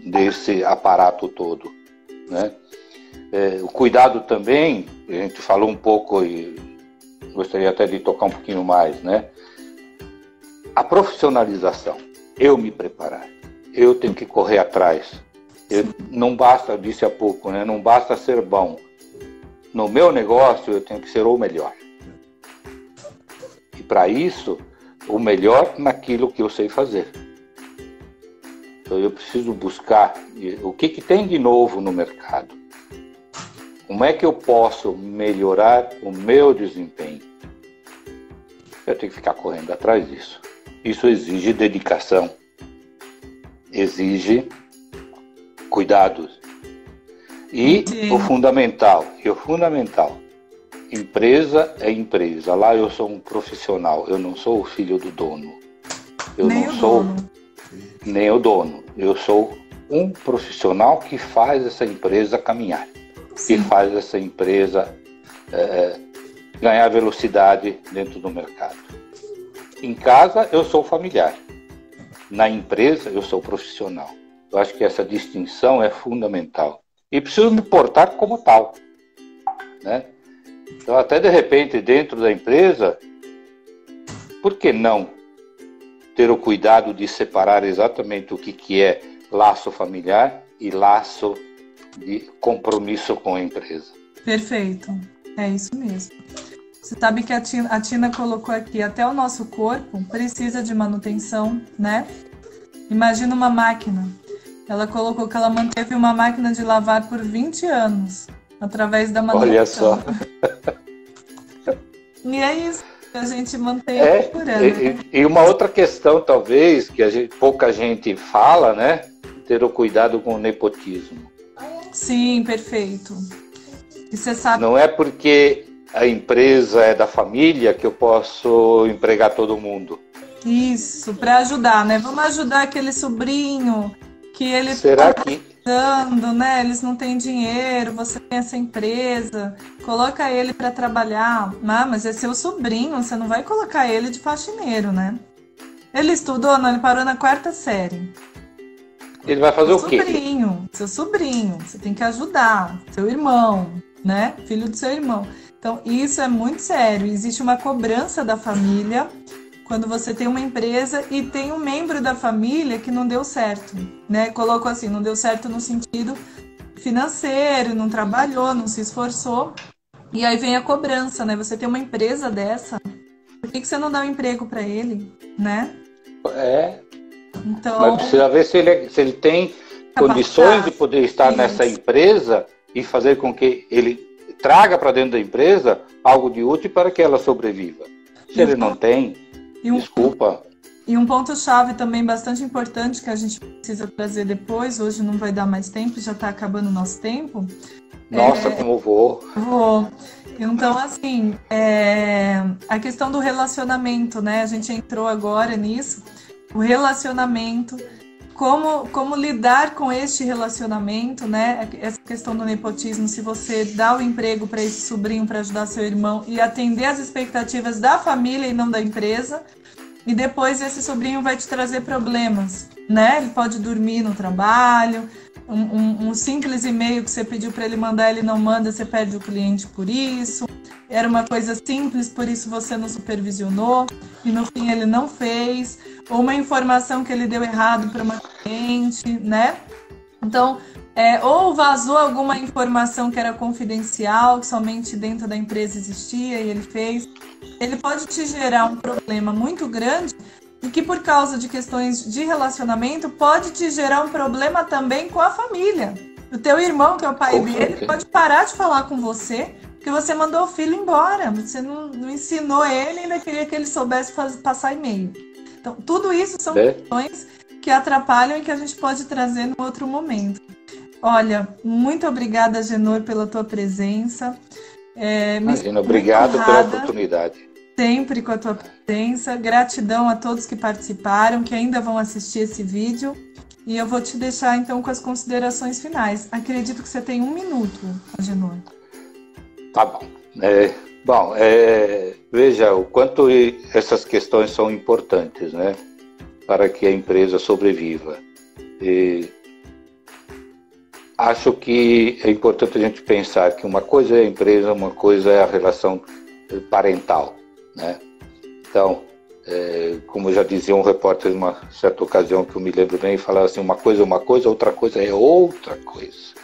desse aparato todo, né? O cuidado também, a gente falou um pouco e gostaria até de tocar um pouquinho mais, né? A profissionalização, eu me preparar, eu tenho que correr atrás. Não basta, eu disse há pouco, né? Não basta ser bom. No meu negócio, eu tenho que ser o melhor. E para isso, o melhor naquilo que eu sei fazer. Então eu preciso buscar o que tem de novo no mercado. Como é que eu posso melhorar o meu desempenho? Eu tenho que ficar correndo atrás disso. Isso exige dedicação, exige cuidados. E o fundamental, empresa é empresa. Lá eu sou um profissional, eu não sou o filho do dono. Eu não sou nem o dono. Eu sou um profissional que faz essa empresa caminhar. Que faz essa empresa ganhar velocidade dentro do mercado. Em casa, eu sou familiar. Na empresa, eu sou profissional. Eu acho que essa distinção é fundamental. E preciso me portar como tal, né? Então, até de repente, dentro da empresa, por que não ter o cuidado de separar exatamente o que é laço familiar e laço de compromisso com a empresa? Perfeito, é isso mesmo. Você sabe que a Tina colocou aqui, até o nosso corpo precisa de manutenção, né? Imagina uma máquina. Ela colocou que ela manteve uma máquina de lavar por 20 anos, através da manutenção. Olha só. E é isso que a gente mantém por ano. E uma outra questão, talvez, que pouca gente fala, né? Ter o cuidado com o nepotismo. Sim, perfeito. E você sabe... Não é porque a empresa é da família que eu posso empregar todo mundo. Isso, para ajudar, né? Vamos ajudar aquele sobrinho que ele Será que precisando, né? Eles não têm dinheiro, você tem essa empresa, coloca ele para trabalhar. Mas é seu sobrinho, você não vai colocar ele de faxineiro, né? Ele estudou, não, ele parou na 4ª série. Ele vai fazer o quê? Seu sobrinho, você tem que ajudar, seu irmão, né? Filho do seu irmão. Então, isso é muito sério. Existe uma cobrança da família quando você tem uma empresa e tem um membro da família que não deu certo, né? Colocou assim, não deu certo no sentido financeiro, não trabalhou, não se esforçou. E aí vem a cobrança, né? Você tem uma empresa dessa, por que você não dá um emprego para ele, né? Então, mas precisa ver se ele tem condições de poder estar nessa empresa e fazer com que ele traga para dentro da empresa algo de útil para que ela sobreviva. Se ele não tem, desculpa. E um ponto-chave também bastante importante que a gente precisa trazer depois, hoje não vai dar mais tempo, já está acabando o nosso tempo. Nossa, como vou. Então, assim, a questão do relacionamento, né? A gente entrou agora nisso. O relacionamento, como lidar com este relacionamento, né? Essa questão do nepotismo, se você dá o emprego para esse sobrinho para ajudar seu irmão e atender as expectativas da família e não da empresa, e depois esse sobrinho vai te trazer problemas, né? Ele pode dormir no trabalho, um simples e-mail que você pediu para ele mandar, ele não manda, você perde o cliente por isso. Era uma coisa simples, por isso você não supervisionou e no fim ele não fez. Ou uma informação que ele deu errado para uma cliente, né? Então, ou vazou alguma informação que era confidencial, que somente dentro da empresa existia e ele fez. Ele pode te gerar um problema muito grande e que por causa de questões de relacionamento pode te gerar um problema também com a família. O teu irmão, que é o pai dele, pode parar de falar com você porque você mandou o filho embora. Você não ensinou ele e ainda queria que ele soubesse passar e-mail. Então, tudo isso são questões que atrapalham e que a gente pode trazer em outro momento. Olha, muito obrigada, Agenor, pela tua presença. Imagina, obrigado pela oportunidade. Sempre com a tua presença. Gratidão a todos que participaram, que ainda vão assistir esse vídeo. E eu vou te deixar, então, com as considerações finais. Acredito que você tem 1 minuto, Agenor. Tá bom. Veja o quanto essas questões são importantes, né, para que a empresa sobreviva. Acho que é importante a gente pensar que uma coisa é a empresa, uma coisa é a relação parental, né? Então, como já dizia um repórter em uma certa ocasião, que eu me lembro bem, falava assim, uma coisa é uma coisa, outra coisa é outra coisa.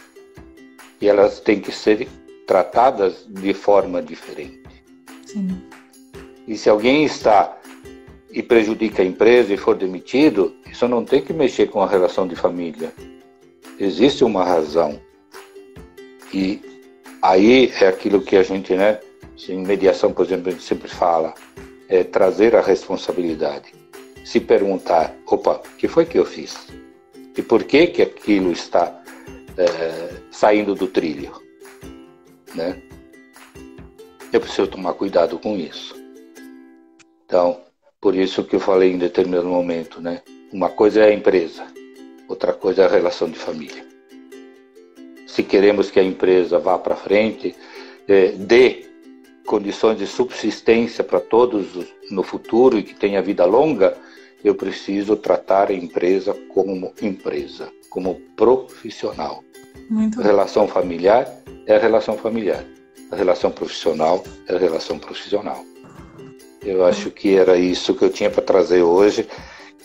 E elas têm que ser tratadas de forma diferente. Sim. E se alguém está e prejudica a empresa e for demitido, isso não tem que mexer com a relação de família. Existe uma razão. E aí é aquilo que a gente, né, em mediação, por exemplo, a gente sempre fala, é trazer a responsabilidade. Se perguntar, opa, o que foi que eu fiz? E por que que aquilo está saindo do trilho? Né? Eu preciso tomar cuidado com isso. Então, por isso que eu falei em determinado momento, né? Uma coisa é a empresa, outra coisa é a relação de família. Se queremos que a empresa vá para frente, dê condições de subsistência para todos no futuro e que tenha vida longa, eu preciso tratar a empresa, como profissional. Muito a relação familiar é a relação familiar. A relação profissional é a relação profissional. Eu acho que era isso que eu tinha para trazer hoje.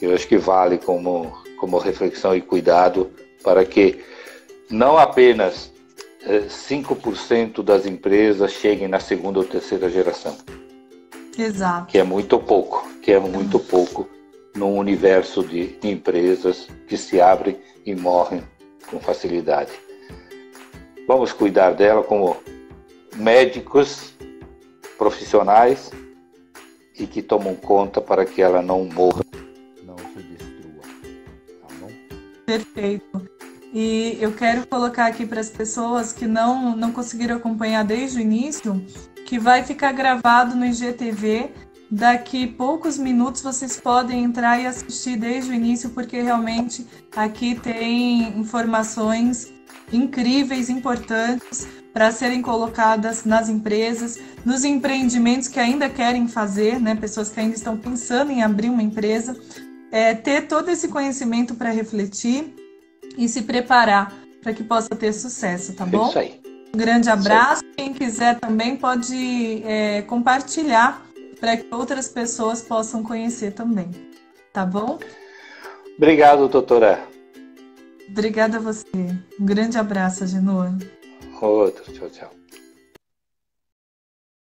Eu acho que vale como reflexão e cuidado para que não apenas 5% das empresas cheguem na segunda ou terceira geração. Exato. Que é muito pouco, num universo de empresas que se abrem e morrem com facilidade. Vamos cuidar dela como médicos profissionais e que tomam conta para que ela não morra, não se destrua. Tá bom? Perfeito. E eu quero colocar aqui para as pessoas que não conseguiram acompanhar desde o início, que vai ficar gravado no IGTV. Daqui poucos minutos vocês podem entrar e assistir desde o início, porque realmente aqui tem informações incríveis, importantes para serem colocadas nas empresas, nos empreendimentos que ainda querem fazer, né? Pessoas que ainda estão pensando em abrir uma empresa, ter todo esse conhecimento para refletir e se preparar para que possa ter sucesso, tá bom? Isso aí. Um grande abraço. Quem quiser também pode compartilhar para que outras pessoas possam conhecer também, tá bom? Obrigado, doutora. Obrigada a você. Um grande abraço, Agenor. Outro, tchau, tchau.